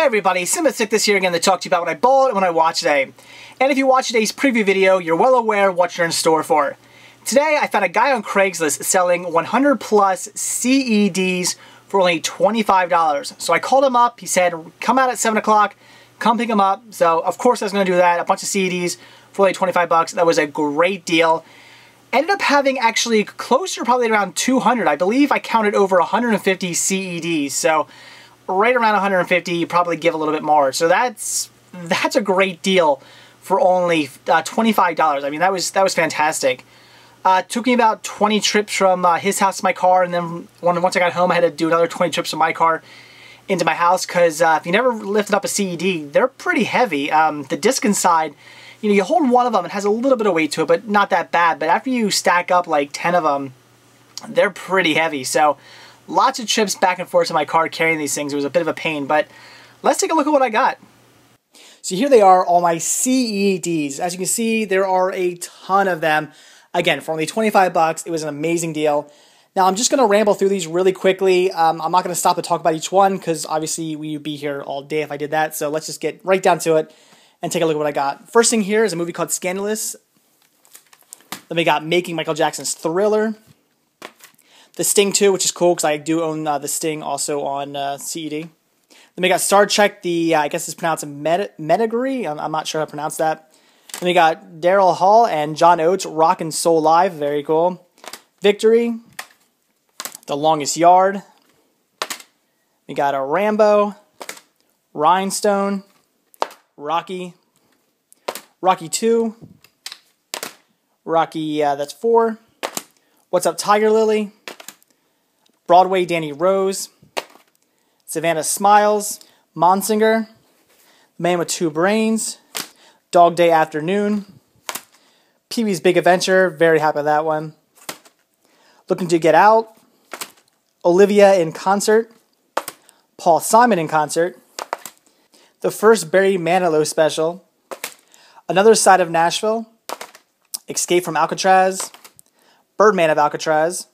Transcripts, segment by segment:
everybody, Sick this here again to talk to you about what I bought and what I watched today. And if you watched today's preview video, you're well aware of what you're in store for. Today, I found a guy on Craigslist selling 100 plus CEDs for only $25. So I called him up, he said, come out at 7 o'clock, come pick him up. So of course I was going to do that, a bunch of CEDs for only 25 bucks. That was a great deal. Ended up having actually closer, probably around 200. I believe I counted over 150 CEDs. So right around 150, you probably give a little bit more. So that's a great deal for only $25. I mean, that was fantastic. Took me about 20 trips from his house to my car, and then once I got home, I had to do another 20 trips from my car into my house, because if you never lifted up a CED, they're pretty heavy. The disc inside, you know, you hold one of them, it has a little bit of weight to it, but not that bad. But after you stack up like 10 of them, they're pretty heavy. So lots of trips back and forth to my car carrying these things. It was a bit of a pain, but let's take a look at what I got. So here they are, all my CEDs. As you can see, there are a ton of them. Again, for only 25 bucks, it was an amazing deal. Now, I'm just going to ramble through these really quickly. I'm not going to stop to talk about each one, because obviously we'd be here all day if I did that. So let's just get right down to it and take a look at what I got. First thing here is a movie called Scandalous. Then we got Making Michael Jackson's Thriller. The Sting 2, which is cool because I do own The Sting also on CED. Then we got Star Trek, I guess it's pronounced Metagry. I'm not sure how to pronounce that. Then we got Daryl Hall and John Oates, Rockin' Soul Live. Very cool. Victory. The Longest Yard. We got a Rambo. Rhinestone. Rocky. Rocky 2. Rocky, that's 4. What's Up, Tiger Lily? Broadway, Danny Rose. Savannah Smiles. Monsinger. Man with Two Brains. Dog Day Afternoon. Pee-wee's Big Adventure. Very happy with that one. Looking to Get Out. Olivia in Concert. Paul Simon in Concert. The First Barry Manilow Special. Another Side of Nashville. Escape from Alcatraz. Birdman of Alcatraz,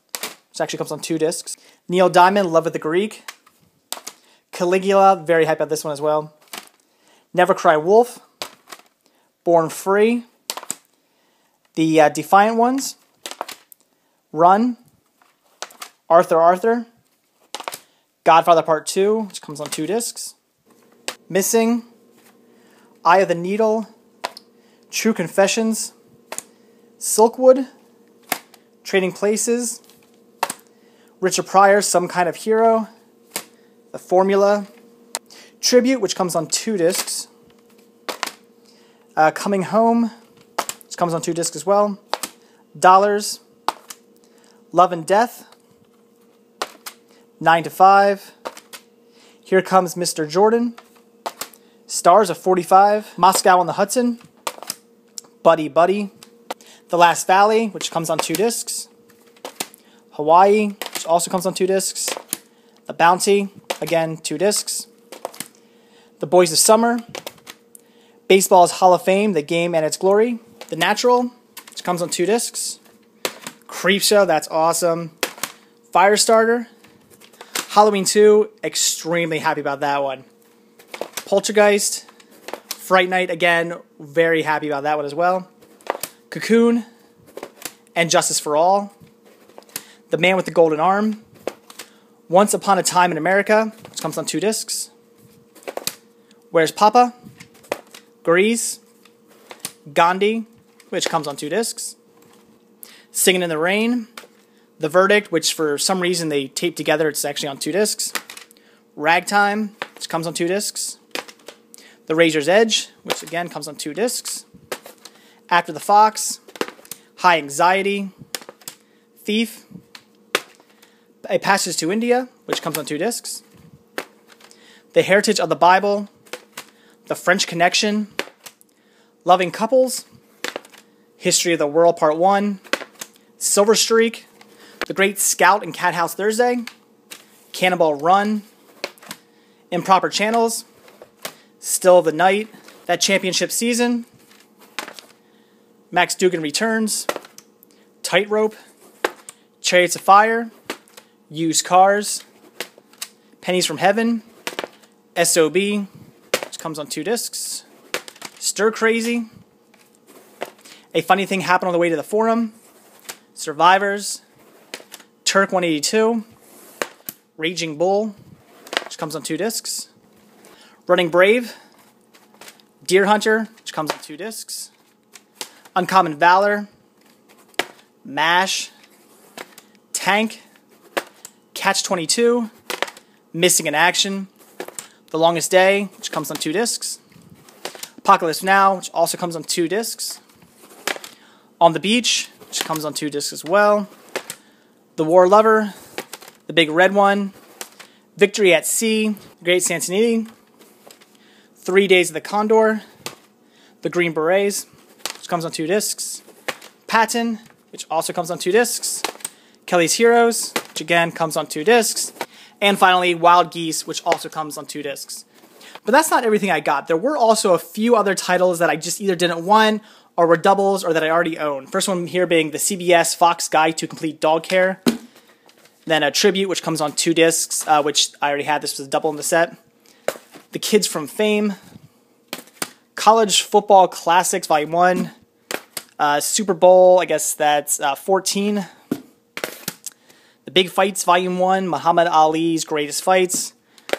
which actually comes on 2 discs. Neil Diamond, Love with the Greek. Caligula, very hyped about this one as well. Never Cry Wolf. Born Free. The Defiant Ones. Run. Arthur. Godfather Part 2, which comes on 2 discs. Missing. Eye of the Needle. True Confessions. Silkwood. Trading Places. Richard Pryor, Some Kind of Hero. The Formula. Tribute, which comes on 2 discs. Coming Home, which comes on 2 discs as well. Dollars. Love and Death. 9 to 5. Here Comes Mr. Jordan. Stars of 45. Moscow on the Hudson. Buddy Buddy. The Last Valley, which comes on 2 discs. Hawaii, which also comes on 2 discs. The Bounty, again, 2 discs. The Boys of Summer. Baseball's Hall of Fame, The Game and Its Glory. The Natural, which comes on 2 discs. Creepshow, that's awesome. Firestarter. Halloween 2, extremely happy about that one. Poltergeist. Fright Night, again, very happy about that one as well. Cocoon. And Justice for All. The Man with the Golden Arm. Once Upon a Time in America, which comes on 2 discs. Where's Papa? Grease. Gandhi, which comes on 2 discs. Singing in the Rain. The Verdict, which for some reason they taped together, it's actually on 2 discs. Ragtime, which comes on 2 discs. The Razor's Edge, which again comes on 2 discs. After the Fox. High Anxiety. Thief. A Passage to India, which comes on 2 discs. The Heritage of the Bible. The French Connection. Loving Couples. History of the World Part 1. Silver Streak. The Great Scout and Cat House Thursday. Cannonball Run. Improper Channels. Still of the Night. That Championship Season. Max Dugan Returns. Tightrope. Chariots of Fire. Used Cars. Pennies from Heaven. SOB. comes on 2 discs. Stir Crazy. A Funny Thing Happened on the Way to the Forum. Survivors. Turk 182. Raging Bull, which comes on 2 discs. Running Brave. Deer Hunter, which comes on 2 discs. Uncommon Valor. MASH. Tank. Catch 22. Missing in Action. The Longest Day, which comes on 2 discs. Apocalypse Now, which also comes on 2 discs. On the Beach, which comes on 2 discs as well. The War Lover, The Big Red One, Victory at Sea, The Great Santinini, 3 Days of the Condor, The Green Berets, which comes on 2 discs. Patton, which also comes on 2 discs. Kelly's Heroes, which again comes on 2 discs. And finally, Wild Geese, which also comes on 2 discs. But that's not everything I got. There were also a few other titles that I just either didn't want, or were doubles, or that I already own. First one here being the CBS Fox Guide to Complete Dog Care. Then a Tribute, which comes on 2 discs, which I already had. This was a double in the set. The Kids from Fame. College Football Classics, Volume 1. Super Bowl, I guess that's 14. The Big Fights, Volume 1. Muhammad Ali's Greatest Fights.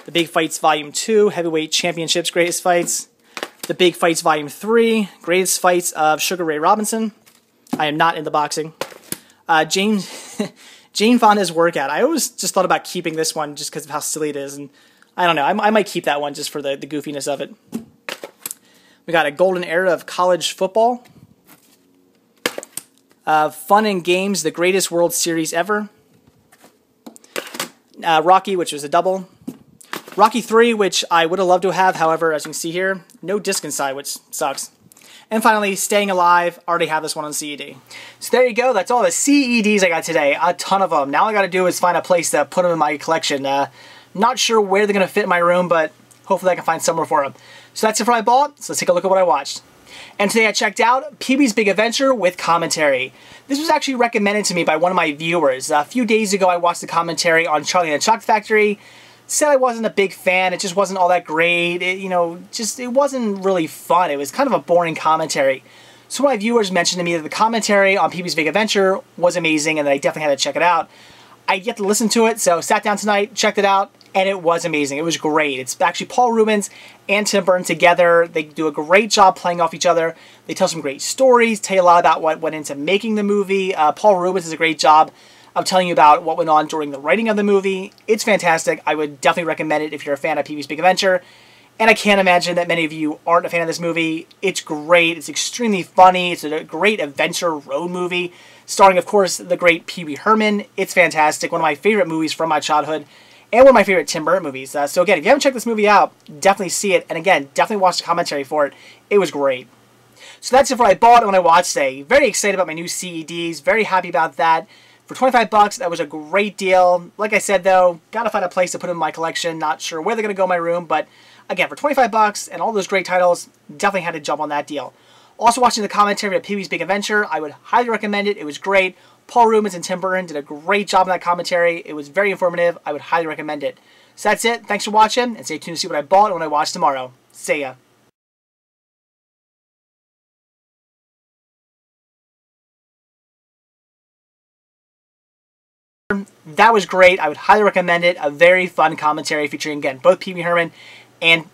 The Big Fights, Volume 2. Heavyweight Championships, Greatest Fights. The Big Fights Volume 3, Greatest Fights of Sugar Ray Robinson. I am not into boxing. Jane Fonda's Workout. I always just thought about keeping this one just because of how silly it is. And I don't know, I might keep that one just for the goofiness of it. We got a Golden Era of College Football. Fun and Games, The Greatest World Series Ever. Rocky, which was a double. Rocky 3, which I would have loved to have, however, as you can see here, no disc inside, which sucks. And finally, Staying Alive, already have this one on CED. So there you go, that's all the CEDs I got today, a ton of them. Now all I gotta do is find a place to put them in my collection. Not sure where they're gonna fit in my room, but hopefully I can find somewhere for them. So that's it for what I bought, so let's take a look at what I watched. And today I checked out Pee-wee's Big Adventure with commentary. This was actually recommended to me by one of my viewers. A few days ago I watched the commentary on Charlie and the Chocolate Factory. Said I wasn't a big fan, it just wasn't all that great, it wasn't really fun, it was kind of a boring commentary. So one of my viewers mentioned to me that the commentary on Pee-wee's Big Adventure was amazing and that I definitely had to check it out. I get to listen to it, so sat down tonight, checked it out, and it was amazing. It was great. It's actually Paul Reubens and Tim Burton together. They do a great job playing off each other. They tell some great stories, tell you a lot about what went into making the movie. Paul Reubens does a great job of telling you about what went on during the writing of the movie. It's fantastic. I would definitely recommend it if you're a fan of Pee-wee's Big Adventure. And I can't imagine that many of you aren't a fan of this movie. It's great. It's extremely funny. It's a great adventure road movie, starring, of course, the great Pee Wee Herman. It's fantastic. One of my favorite movies from my childhood, and one of my favorite Tim Burton movies. So again, if you haven't checked this movie out, definitely see it. And again, definitely watch the commentary for it. It was great. So that's it for what I bought and what I watched today. Very excited about my new CEDs. Very happy about that. For 25 bucks, that was a great deal. Like I said, though, gotta find a place to put them in my collection. Not sure where they're gonna go in my room, but again, for 25 bucks and all those great titles, definitely had to jump on that deal. Also watching the commentary of Pee-wee's Big Adventure, I would highly recommend it. It was great. Paul Reubens and Tim Burton did a great job in that commentary. It was very informative. I would highly recommend it. So that's it. Thanks for watching, and stay tuned to see what I bought and what I watch tomorrow. See ya. That was great. I would highly recommend it. A very fun commentary featuring, again, both Pee Wee Herman and